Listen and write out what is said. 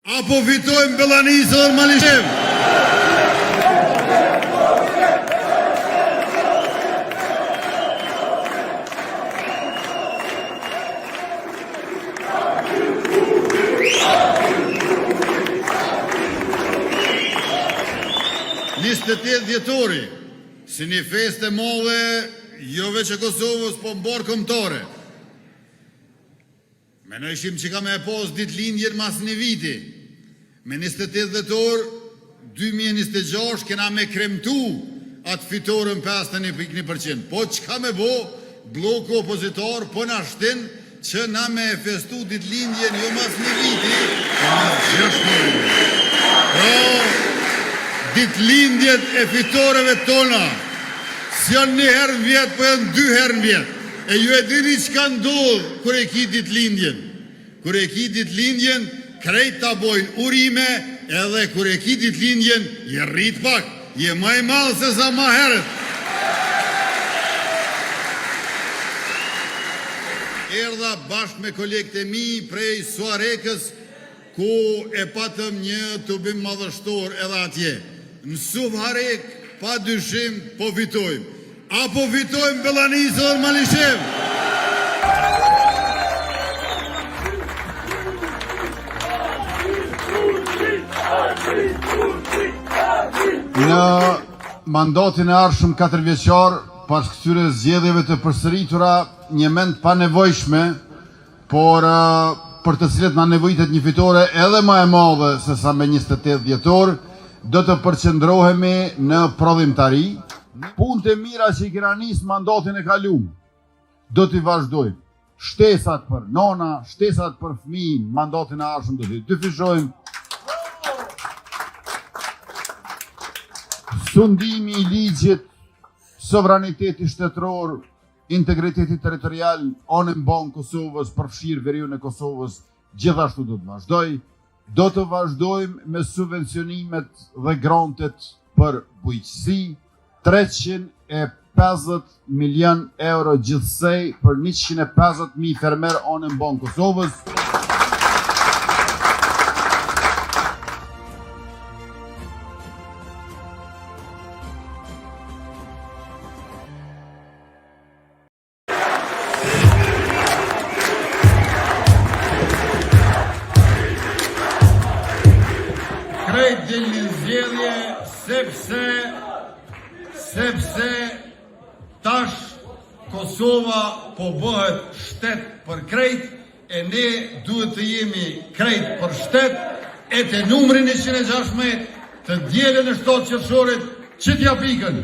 Apo fitojmë Bellanisë dhe Malishevë? Ishte 8 dhjetori, si një fest e madhe, jo veç e Kosovës, po mbarë kombëtare. Menojshim që ka me e pas ditëlindjen mas një viti. Me 28 dhjetor, 2026, kena me kremtu atë fitorën 51%. Po që ka me bo, bloku opozitor, po në ashtin që na me festu ditëlindjen jo mas një viti, po mas 6 muaj. Ditëlindjet e fitoreve tona si janë një herë në vjetë, po janë 2 herë në vjetë. E ju e dini që ka ndodhë kër e ki ditëlindjen. Kër e ki ditëlindjen, krejt të bojnë urime, edhe kër e ki ditëlindjen, je rritë pak, je maj malë se sa ma herët. Erdha bashkë me kolegët e mi prej Suarekës, ku e patëm një tubim madhështor edhe atje. Në Suvarek, pa dyshim, po fitojmë. Apo fitojmë Bellanisë dhe Malishevë? Në mandatin e ardhshëm 4 vjeçar, pas këtyre zgjedhjeve të përsëritura, një mend pa nevojshme, por për të cilët na nevojitet një fitore edhe më e madhe se sa me 28 dhjetor, do të përqendrohemi në prodhimtari. Punët e mira që i kena nisë mandatin e kaluar, do t'i vazhdojmë. Shtesat për nona, shtesat për fëmijë, mandatin e ardhshëm do t'i dyfishojmë. Sundimi i ligjit, sovraniteti shtetëror, integriteti territorial, anën banë Kosovës, përfshirë veriun e Kosovës, gjithashtu do të vazhdoj. Do të vazhdojmë me subvencionimet dhe grantet për bujqësi, 350 milion euro gjithsej për 150.000 fermer anën banë Kosovës. Krejt del një zgjedhje sepse tash Kosova po bëhet shtet për krejt, e ne duhet të jemi krejt për shtet, e të numrin 116 të dielën e 7 qershorit që t'ja pikën.